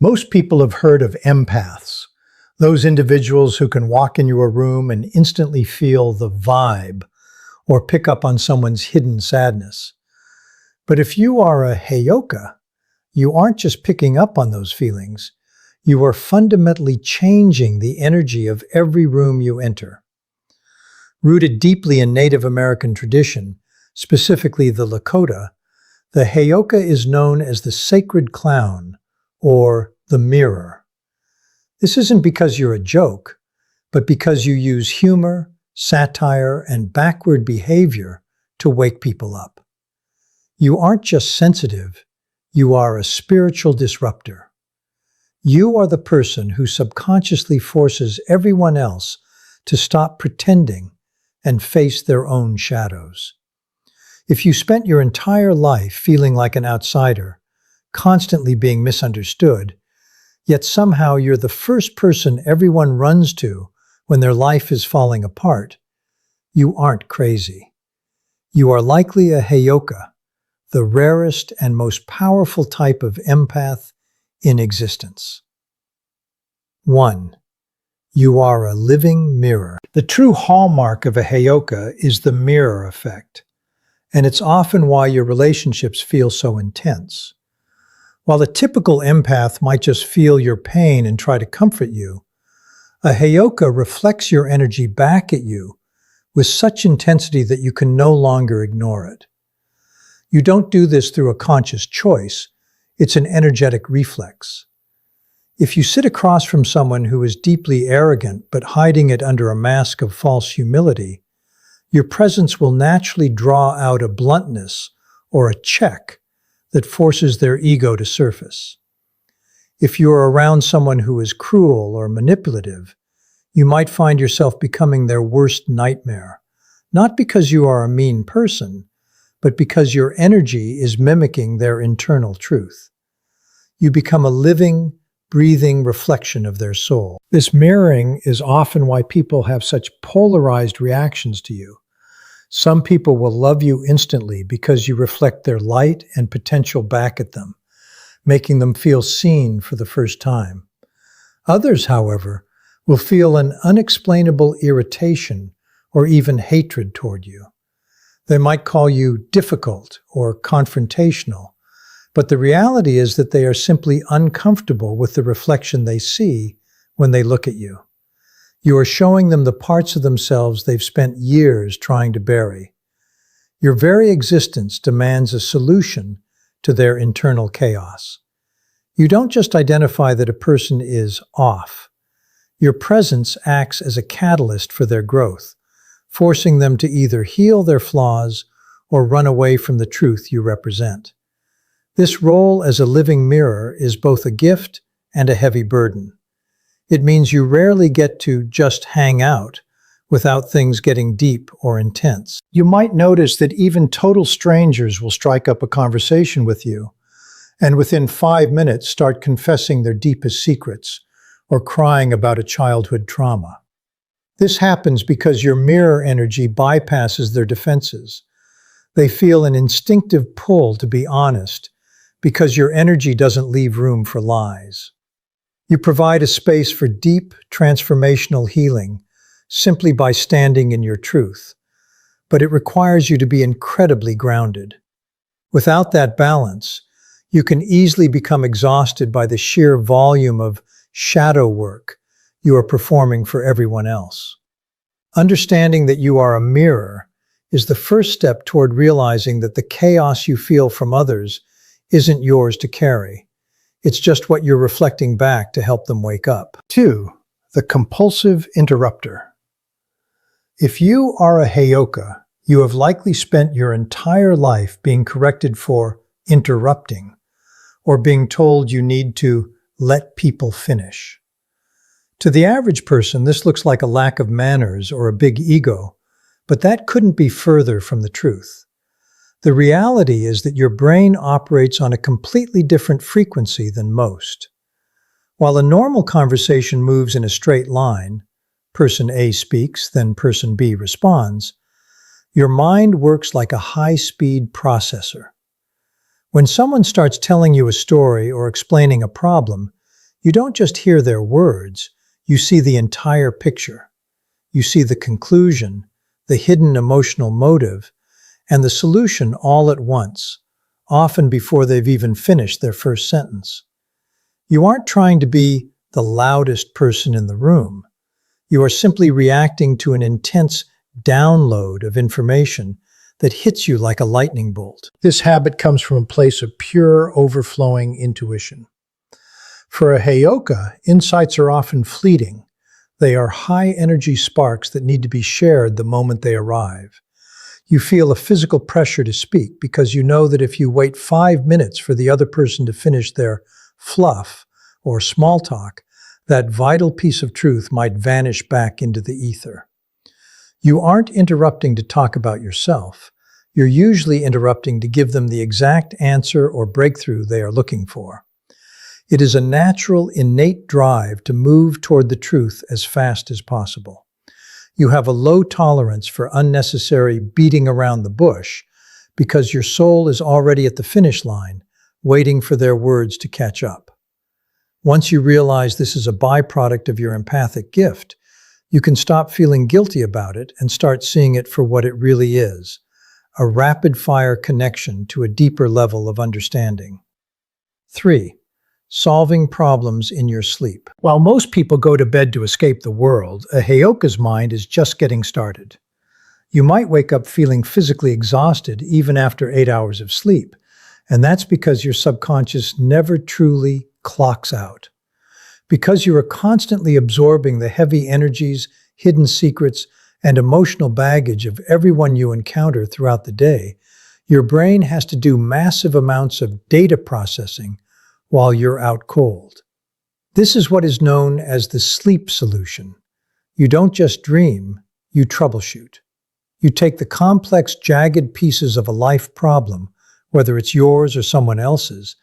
Most people have heard of empaths, those individuals who can walk into a room and instantly feel the vibe or pick up on someone's hidden sadness. But if you are a Heyoka, you aren't just picking up on those feelings, you are fundamentally changing the energy of every room you enter. Rooted deeply in Native American tradition, specifically the Lakota, the Heyoka is known as the sacred clown, or the mirror. This isn't because you're a joke, but because you use humor, satire, and backward behavior to wake people up. You aren't just sensitive, you are a spiritual disruptor. You are the person who subconsciously forces everyone else to stop pretending and face their own shadows. If you spent your entire life feeling like an outsider, constantly being misunderstood, yet somehow you're the first person everyone runs to when their life is falling apart, you aren't crazy. You are likely a Heyoka, the rarest and most powerful type of empath in existence. 1. You are a living mirror. The true hallmark of a Heyoka is the mirror effect, and it's often why your relationships feel so intense. While a typical empath might just feel your pain and try to comfort you, a Heyoka reflects your energy back at you with such intensity that you can no longer ignore it. You don't do this through a conscious choice, it's an energetic reflex. If you sit across from someone who is deeply arrogant but hiding it under a mask of false humility, your presence will naturally draw out a bluntness or a check that forces their ego to surface. If you are around someone who is cruel or manipulative, you might find yourself becoming their worst nightmare, not because you are a mean person, but because your energy is mimicking their internal truth. You become a living, breathing reflection of their soul. This mirroring is often why people have such polarized reactions to you. Some people will love you instantly because you reflect their light and potential back at them, making them feel seen for the first time. Others, however, will feel an unexplainable irritation or even hatred toward you. They might call you difficult or confrontational, but the reality is that they are simply uncomfortable with the reflection they see when they look at you. You are showing them the parts of themselves they've spent years trying to bury. Your very existence demands a solution to their internal chaos. You don't just identify that a person is off. Your presence acts as a catalyst for their growth, forcing them to either heal their flaws or run away from the truth you represent. This role as a living mirror is both a gift and a heavy burden. It means you rarely get to just hang out without things getting deep or intense. You might notice that even total strangers will strike up a conversation with you, and within 5 minutes start confessing their deepest secrets or crying about a childhood trauma. This happens because your mirror energy bypasses their defenses. They feel an instinctive pull to be honest because your energy doesn't leave room for lies. You provide a space for deep, transformational healing simply by standing in your truth, but it requires you to be incredibly grounded. Without that balance, you can easily become exhausted by the sheer volume of shadow work you are performing for everyone else. Understanding that you are a mirror is the first step toward realizing that the chaos you feel from others isn't yours to carry. It's just what you're reflecting back to help them wake up. 2. The compulsive interrupter. If you are a Heyoka, you have likely spent your entire life being corrected for interrupting or being told you need to let people finish. To the average person, this looks like a lack of manners or a big ego, but that couldn't be further from the truth. The reality is that your brain operates on a completely different frequency than most. While a normal conversation moves in a straight line, person A speaks, then person B responds, your mind works like a high-speed processor. When someone starts telling you a story or explaining a problem, You don't just hear their words, you see the entire picture. You see the conclusion, the hidden emotional motive, and the solution all at once, often before they've even finished their first sentence. You aren't trying to be the loudest person in the room. You are simply reacting to an intense download of information that hits you like a lightning bolt. This habit comes from a place of pure, overflowing intuition. For a Heyoka, insights are often fleeting. They are high-energy sparks that need to be shared the moment they arrive. You feel a physical pressure to speak because you know that if you wait 5 minutes for the other person to finish their fluff or small talk, that vital piece of truth might vanish back into the ether. You aren't interrupting to talk about yourself. You're usually interrupting to give them the exact answer or breakthrough they are looking for. It is a natural, innate drive to move toward the truth as fast as possible. You have a low tolerance for unnecessary beating around the bush because your soul is already at the finish line, waiting for their words to catch up. Once you realize this is a byproduct of your empathic gift, you can stop feeling guilty about it and start seeing it for what it really is, a rapid-fire connection to a deeper level of understanding. 3. Solving problems in your sleep. While most people go to bed to escape the world, a Heyoka's mind is just getting started. You might wake up feeling physically exhausted even after 8 hours of sleep, and that's because your subconscious never truly clocks out. Because you are constantly absorbing the heavy energies, hidden secrets, and emotional baggage of everyone you encounter throughout the day, your brain has to do massive amounts of data processing while you're out cold. This is what is known as the sleep solution. You don't just dream, you troubleshoot. You take the complex, jagged pieces of a life problem, whether it's yours or someone else's,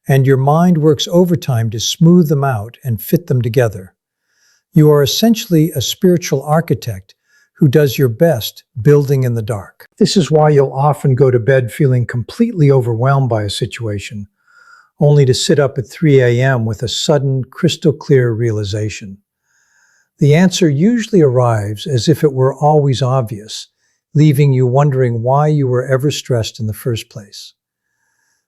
and your mind works overtime to smooth them out and fit them together. You are essentially a spiritual architect who does your best building in the dark. This is why you'll often go to bed feeling completely overwhelmed by a situation, only to sit up at 3 a.m. with a sudden, crystal-clear realization. The answer usually arrives as if it were always obvious, leaving you wondering why you were ever stressed in the first place.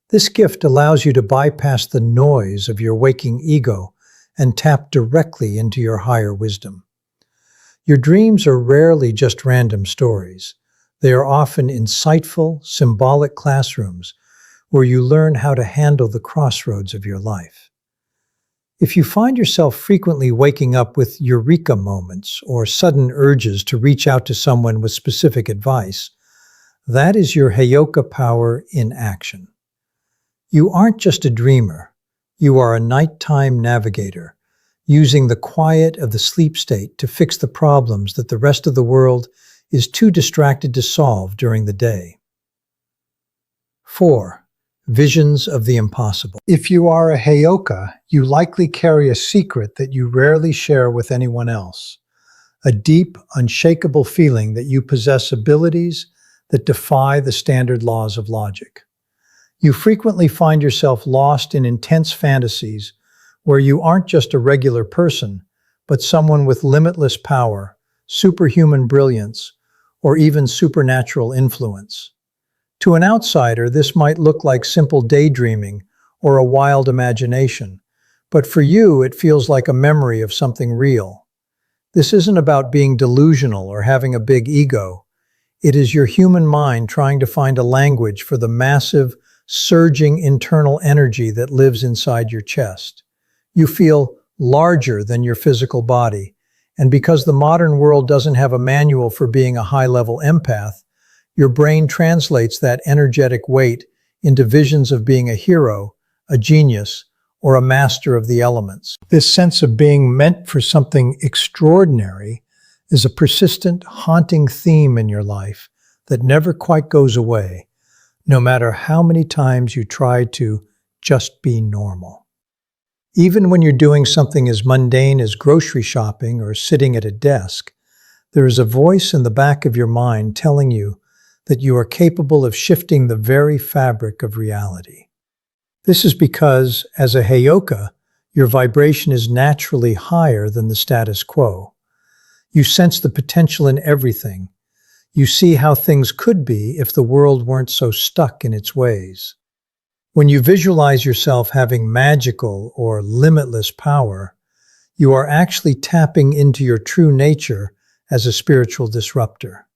This gift allows you to bypass the noise of your waking ego and tap directly into your higher wisdom. Your dreams are rarely just random stories. They are often insightful, symbolic classrooms where you learn how to handle the crossroads of your life. If you find yourself frequently waking up with eureka moments or sudden urges to reach out to someone with specific advice, that is your Heyoka power in action. You aren't just a dreamer, you are a nighttime navigator, using the quiet of the sleep state to fix the problems that the rest of the world is too distracted to solve during the day. 4. Visions of the impossible. If you are a Heyoka, you likely carry a secret that you rarely share with anyone else, a deep, unshakable feeling that you possess abilities that defy the standard laws of logic. You frequently find yourself lost in intense fantasies where you aren't just a regular person, but someone with limitless power, superhuman brilliance, or even supernatural influence. To an outsider, this might look like simple daydreaming or a wild imagination, but for you, it feels like a memory of something real. This isn't about being delusional or having a big ego. It is your human mind trying to find a language for the massive, surging internal energy that lives inside your chest. You feel larger than your physical body, and because the modern world doesn't have a manual for being a high-level empath, your brain translates that energetic weight into visions of being a hero, a genius, or a master of the elements. This sense of being meant for something extraordinary is a persistent, haunting theme in your life that never quite goes away, no matter how many times you try to just be normal. Even when you're doing something as mundane as grocery shopping or sitting at a desk, there is a voice in the back of your mind telling you that you are capable of shifting the very fabric of reality. This is because, as a Heyoka, Your vibration is naturally higher than the status quo. You sense the potential in everything. You see how things could be if the world weren't so stuck in its ways. When you visualize yourself having magical or limitless power, you are actually tapping into your true nature as a spiritual disruptor.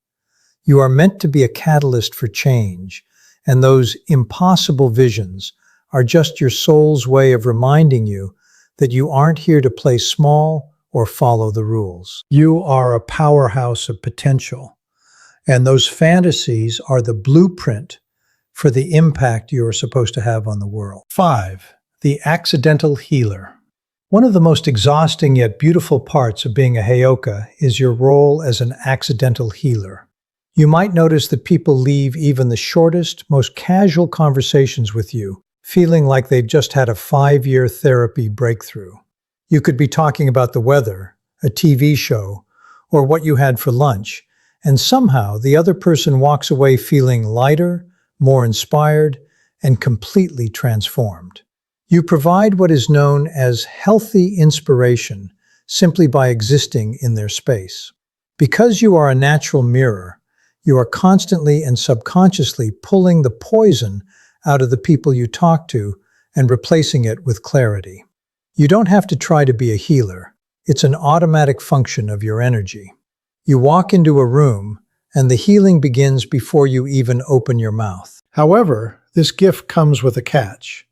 You are meant to be a catalyst for change, and those impossible visions are just your soul's way of reminding you that you aren't here to play small or follow the rules. You are a powerhouse of potential, and those fantasies are the blueprint for the impact you are supposed to have on the world. 5. The accidental healer. One of the most exhausting yet beautiful parts of being a Heyoka is your role as an accidental healer. You might notice that people leave even the shortest, most casual conversations with you, feeling like they've just had a 5-year therapy breakthrough. You could be talking about the weather, a TV show, or what you had for lunch, and somehow the other person walks away feeling lighter, more inspired, and completely transformed. You provide what is known as healthy inspiration simply by existing in their space. Because you are a natural mirror, you are constantly and subconsciously pulling the poison out of the people you talk to and replacing it with clarity. You don't have to try to be a healer. It's an automatic function of your energy. You walk into a room, and the healing begins before you even open your mouth. However, this gift comes with a catch.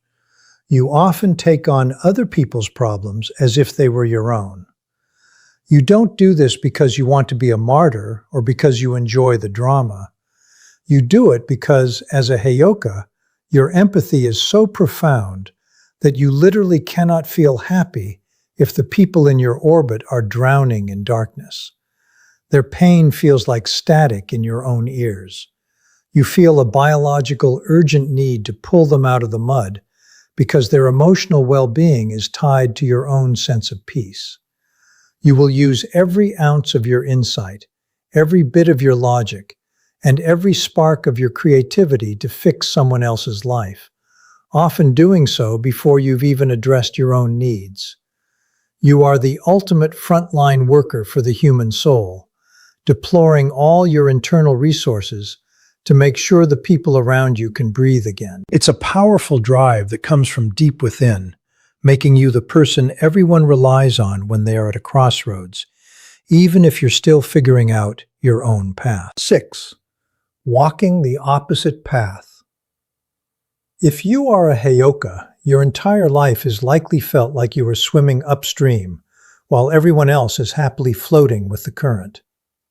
You often take on other people's problems as if they were your own. You don't do this because you want to be a martyr or because you enjoy the drama. You do it because, as a Heyoka, your empathy is so profound that you literally cannot feel happy if the people in your orbit are drowning in darkness. Their pain feels like static in your own ears. You feel a biological, urgent need to pull them out of the mud because their emotional well-being is tied to your own sense of peace. You will use every ounce of your insight, every bit of your logic, and every spark of your creativity to fix someone else's life, often doing so before you've even addressed your own needs. You are the ultimate frontline worker for the human soul, deploying all your internal resources to make sure the people around you can breathe again. It's a powerful drive that comes from deep within, making you the person everyone relies on when they are at a crossroads, even if you're still figuring out your own path. 6. Walking the opposite path. If you are a Heyoka, your entire life has likely felt like you are swimming upstream, while everyone else is happily floating with the current.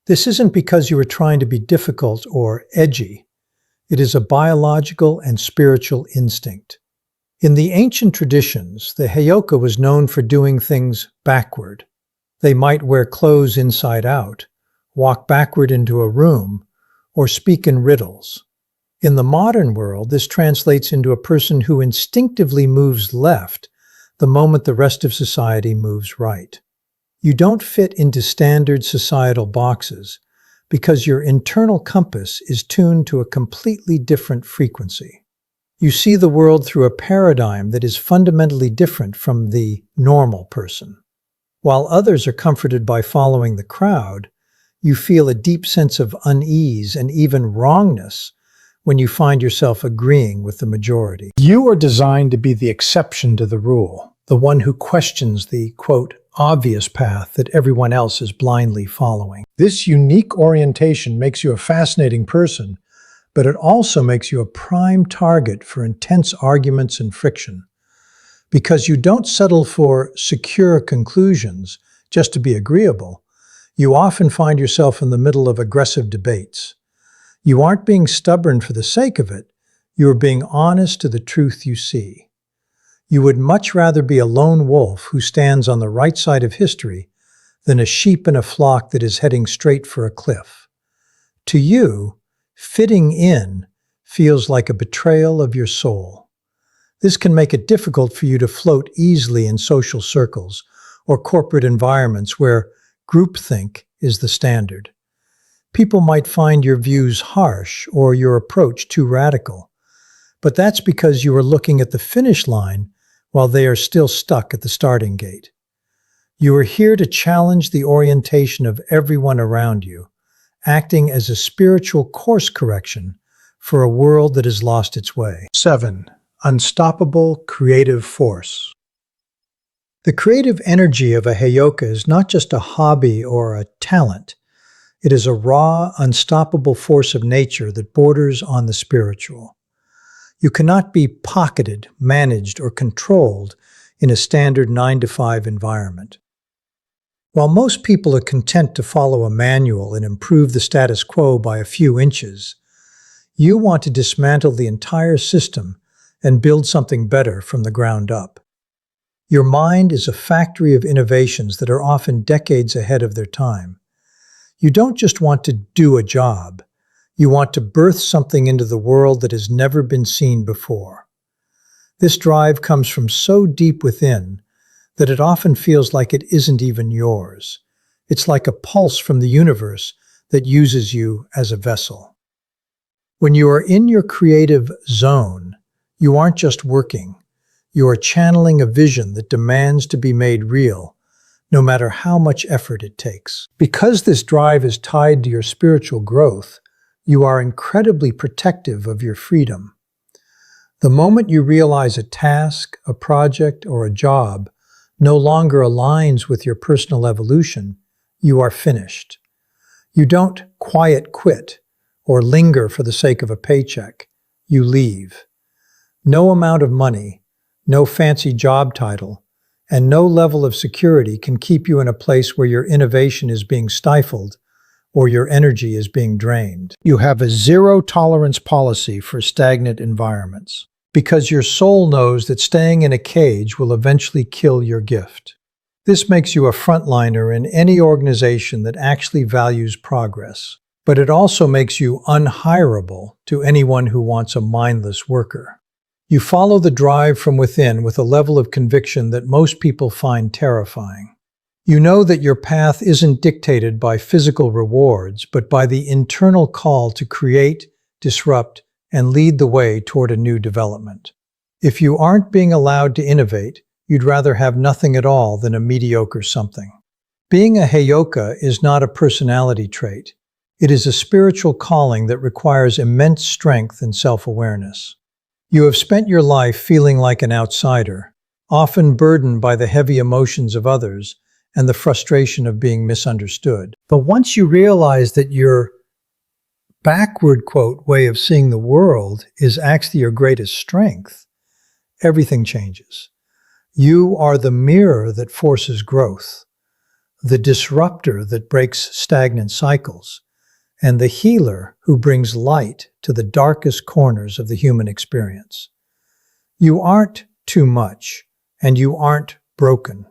This isn't because you are trying to be difficult or edgy. It is a biological and spiritual instinct. In the ancient traditions, the Heyoka was known for doing things backward. They might wear clothes inside out, walk backward into a room, or speak in riddles. In the modern world, this translates into a person who instinctively moves left the moment the rest of society moves right. You don't fit into standard societal boxes because your internal compass is tuned to a completely different frequency. You see the world through a paradigm that is fundamentally different from the normal person. While others are comforted by following the crowd, you feel a deep sense of unease and even wrongness when you find yourself agreeing with the majority. You are designed to be the exception to the rule, the one who questions the, quote, obvious path that everyone else is blindly following. This unique orientation makes you a fascinating person, but it also makes you a prime target for intense arguments and friction. Because you don't settle for secure conclusions just to be agreeable, you often find yourself in the middle of aggressive debates. You aren't being stubborn for the sake of it, you are being honest to the truth you see. You would much rather be a lone wolf who stands on the right side of history than a sheep in a flock that is heading straight for a cliff. To you, fitting in feels like a betrayal of your soul. This can make it difficult for you to float easily in social circles or corporate environments where groupthink is the standard. People might find your views harsh or your approach too radical, but that's because you are looking at the finish line while they are still stuck at the starting gate. You are here to challenge the orientation of everyone around you, acting as a spiritual course correction for a world that has lost its way. 7. Unstoppable creative force. The creative energy of a Heyoka is not just a hobby or a talent. It is a raw, unstoppable force of nature that borders on the spiritual. You cannot be pocketed, managed, or controlled in a standard 9-to-5 environment. While most people are content to follow a manual and improve the status quo by a few inches, you want to dismantle the entire system and build something better from the ground up. Your mind is a factory of innovations that are often decades ahead of their time. You don't just want to do a job. You want to birth something into the world that has never been seen before. This drive comes from so deep within that it often feels like it isn't even yours. It's like a pulse from the universe that uses you as a vessel. When you are in your creative zone, you aren't just working. You are channeling a vision that demands to be made real, no matter how much effort it takes. Because this drive is tied to your spiritual growth, you are incredibly protective of your freedom. The moment you realize a task, a project, or a job no longer aligns with your personal evolution, you are finished. You don't quiet quit or linger for the sake of a paycheck. You leave. No amount of money, no fancy job title, and no level of security can keep you in a place where your innovation is being stifled or your energy is being drained. You have a zero-tolerance policy for stagnant environments, because your soul knows that staying in a cage will eventually kill your gift. This makes you a frontliner in any organization that actually values progress, but it also makes you unhireable to anyone who wants a mindless worker. You follow the drive from within with a level of conviction that most people find terrifying. You know that your path isn't dictated by physical rewards, but by the internal call to create, disrupt, and lead the way toward a new development. If you aren't being allowed to innovate, you'd rather have nothing at all than a mediocre something. Being a Heyoka is not a personality trait. It is a spiritual calling that requires immense strength and self-awareness. You have spent your life feeling like an outsider, often burdened by the heavy emotions of others and the frustration of being misunderstood. But once you realize that your backward, quote, way of seeing the world is actually your greatest strength, everything changes. You are the mirror that forces growth, the disruptor that breaks stagnant cycles, and the healer who brings light to the darkest corners of the human experience. You aren't too much, and you aren't broken.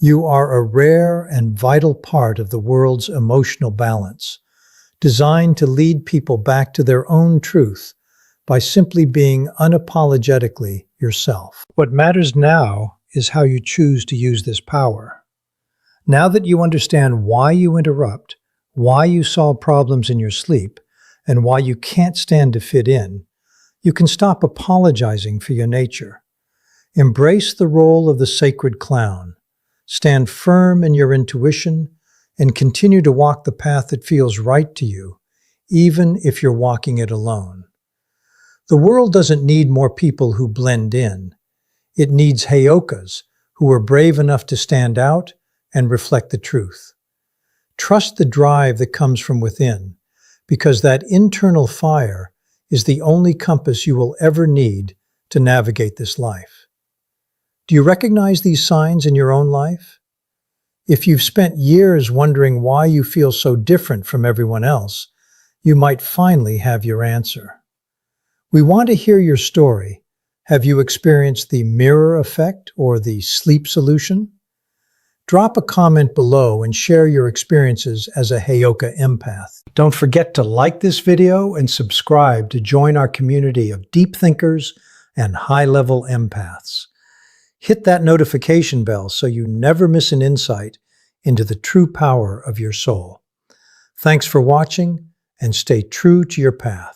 You are a rare and vital part of the world's emotional balance, designed to lead people back to their own truth by simply being unapologetically yourself. What matters now is how you choose to use this power. Now that you understand why you interrupt, why you solve problems in your sleep, and why you can't stand to fit in, you can stop apologizing for your nature. Embrace the role of the sacred clown. Stand firm in your intuition and continue to walk the path that feels right to you, even if you're walking it alone. The world doesn't need more people who blend in. It needs Heyokas who are brave enough to stand out and reflect the truth. Trust the drive that comes from within, because that internal fire is the only compass you will ever need to navigate this life. Do you recognize these signs in your own life? If you've spent years wondering why you feel so different from everyone else, you might finally have your answer. We want to hear your story. Have you experienced the mirror effect or the sleep solution? Drop a comment below and share your experiences as a Heyoka empath. Don't forget to like this video and subscribe to join our community of deep thinkers and high-level empaths. Hit that notification bell so you never miss an insight into the true power of your soul. Thanks for watching, and stay true to your path.